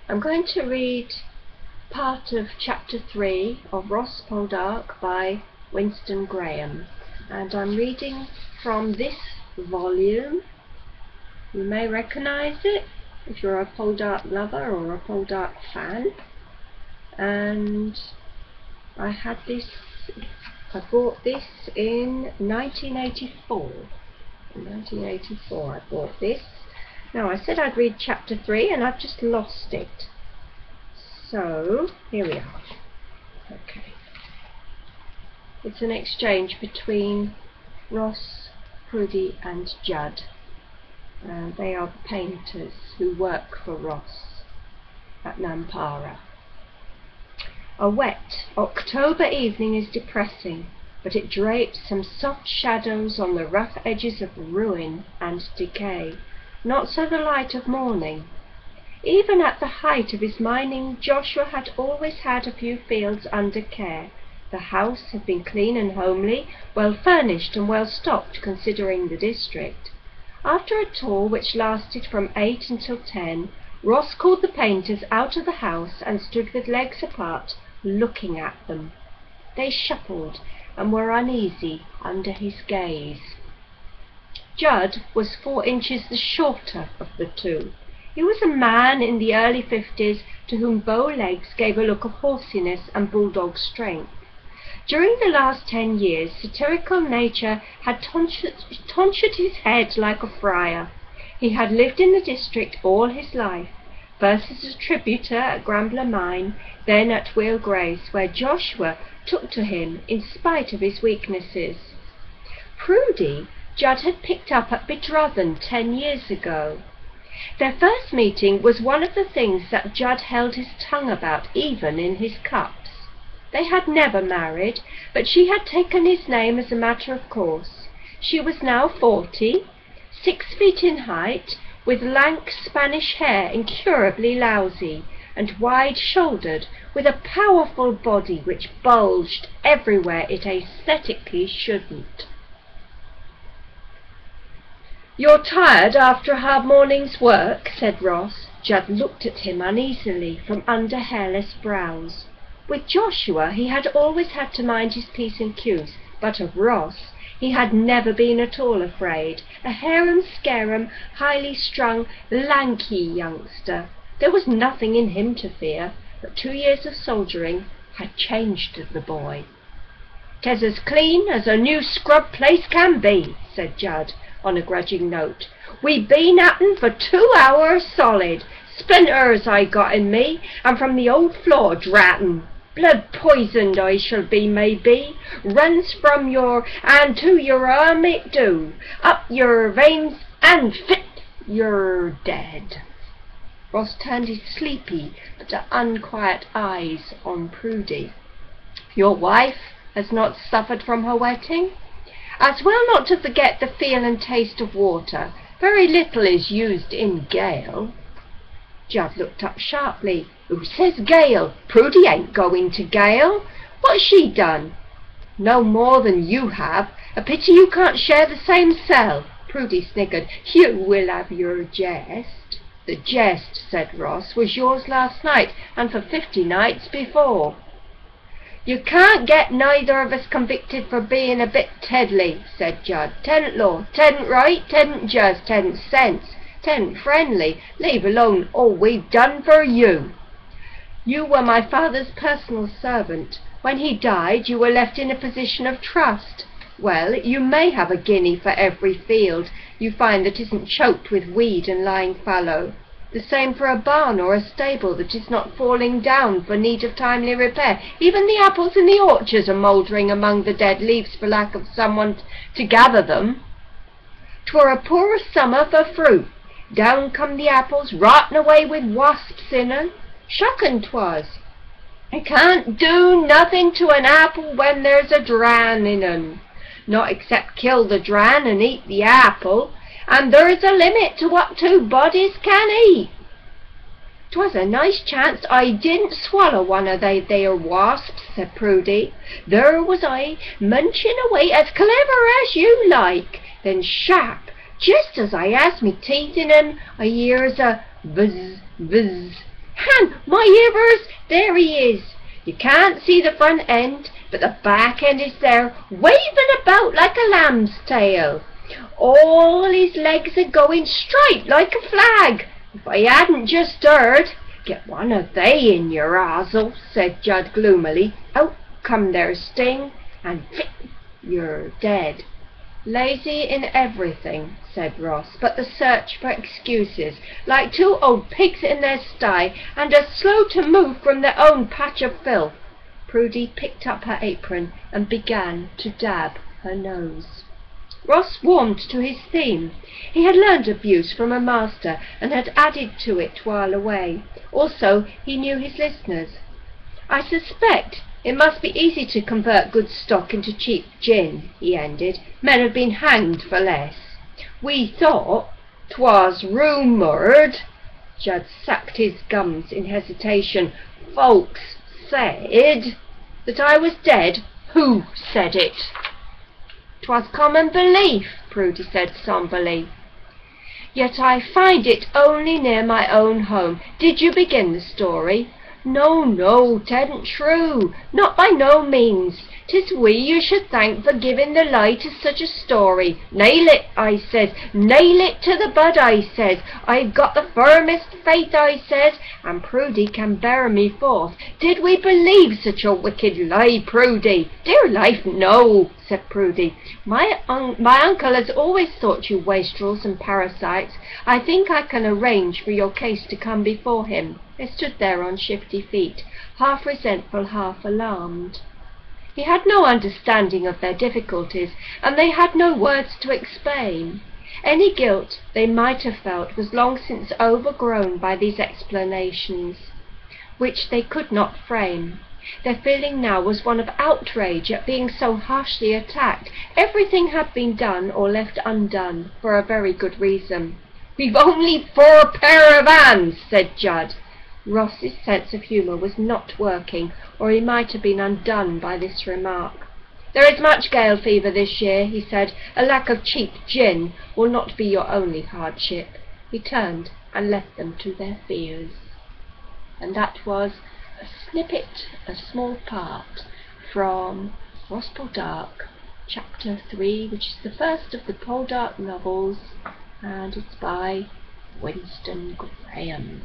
I'm going to read part of chapter 3 of Ross Poldark by Winston Graham, and I'm reading from this volume. You may recognize it if you're a Poldark lover or a Poldark fan. And I bought this in 1984. In 1984 I bought this. Now, I said I'd read chapter 3 and I've just lost it. So, here we are. Okay. It's an exchange between Ross, Prudy and Judd. They are the painters who work for Ross at Nampara. A wet October evening is depressing, but it drapes some soft shadows on the rough edges of ruin and decay, not so the light of morning. Even at the height of his mining, Joshua had always had a few fields under care. The house had been clean and homely, well furnished and well stocked considering the district. After a tour which lasted from 8 until 10, Ross called the painters out of the house and stood with legs apart, looking at them. They shuffled and were uneasy under his gaze. Judd was 4 inches the shorter of the two. He was a man in the early 50s to whom bow legs gave a look of horsiness and bulldog strength. During the last 10 years, satirical nature had tonsured his head like a friar. He had lived in the district all his life, first as a tributor at Grambler Mine, then at Wheel Grace, where Joshua took to him in spite of his weaknesses. Prudy, Judd had picked up at Bidrothan 10 years ago. Their first meeting was one of the things that Judd held his tongue about, even in his cups. They had never married, but she had taken his name as a matter of course. She was now 40, 6 feet in height, with lank Spanish hair incurably lousy, and wide-shouldered, with a powerful body which bulged everywhere it aesthetically shouldn't. "You're tired after a hard morning's work," said Ross. Judd looked at him uneasily from under hairless brows. With Joshua he had always had to mind his P's and Q's, but of Ross he had never been at all afraid. A harum-scarum, highly strung, lanky youngster. There was nothing in him to fear, but 2 years of soldiering had changed the boy. "'Tis as clean as a new scrub place can be," said Judd, on a grudging note. "We been at 'en for 2 hours solid. Splinters I got in me, and from the old floor, drat 'em. Blood poisoned I shall be, maybe. Runs from your hand to your arm it do, up your veins, and fit, you're dead." Ross turned his sleepy but unquiet eyes on Prudy. "Your wife has not suffered from her wetting? As well not to forget the feel and taste of water. Very little is used in Gale." Judd looked up sharply. "Who says Gale? Prudy ain't going to Gale. What's she done?" "No more than you have. A pity you can't share the same cell." Prudy sniggered. "You will have your jest." "The jest," said Ross, "was yours last night, and for 50 nights before." "You can't get neither of us convicted for being a bit teddly," said Judd. "'Tedn't law, 'tedn't right, 'tedn't just, 'tedn't sense, 'tedn't friendly, leave alone all we've done for you. You were my father's personal servant. When he died, you were left in a position of trust. Well, you may have a guinea for every field you find that isn't choked with weed and lying fallow. The same for a barn or a stable that is not falling down for need of timely repair. Even the apples in the orchards are mouldering among the dead leaves for lack of someone to gather them. 'Twere a poor summer for fruit. Down come the apples, rotting away with wasps in 'em. Shocking 'twas. I can't do nothing to an apple when there's a dran in 'em. Not except kill the dran and eat the apple, and there's a limit to what 2 bodies can eat. 'Twas a nice chance I didn't swallow one of they there wasps," said Prudy. "There was I, munching away as clever as you like. Then sharp, just as I has me teeth in 'em, I hears a buzz, buzz, can! My ears! There he is! You can't see the front end, but the back end is there, waving about like a lamb's tail. All his legs are going straight like a flag. If I hadn't just heard—" "Get one of they in your nozzle," said Judd gloomily. "Out come their sting, and fit, you're dead." "Lazy in everything," said Ross, "but the search for excuses, like two old pigs in their sty, and as slow to move from their own patch of filth." Prudy picked up her apron and began to dab her nose. Ross warmed to his theme. He had learned abuse from a master and had added to it while away. Also, he knew his listeners. "I suspect it must be easy to convert good stock into cheap gin," he ended. "Men have been hanged for less. We thought 'twas rumoured—" Judd sucked his gums in hesitation. "Folks said that I was dead." "Who said it?" "'Twas common belief," Prudy said sombrely. "Yet I find it only near my own home. Did you begin the story?" No, 'tedn't true. Not by no means. 'Tis we you should thank for giving the lie to such a story. Nail it, I says. Nail it to the bud, I says. I've got the firmest faith, I says, and Prudy can bear me forth. Did we believe such a wicked lie, Prudy?" "Dear life, no," said Prudy. My uncle has always thought you wastrels and parasites. I think I can arrange for your case to come before him." They stood there on shifty feet, half resentful, half alarmed. He had no understanding of their difficulties, and they had no words to explain. Any guilt they might have felt was long since overgrown by these explanations, which they could not frame. Their feeling now was one of outrage at being so harshly attacked. Everything had been done or left undone for a very good reason. "We've only 4 pair of hands," said Judd. Ross's sense of humour was not working, or he might have been undone by this remark. "There is much gale fever this year," he said. "A lack of cheap gin will not be your only hardship." He turned and left them to their fears. And that was a snippet, a small part, from Poldark, Chapter 3, which is the first of the Poldark novels, and it's by Winston Graham.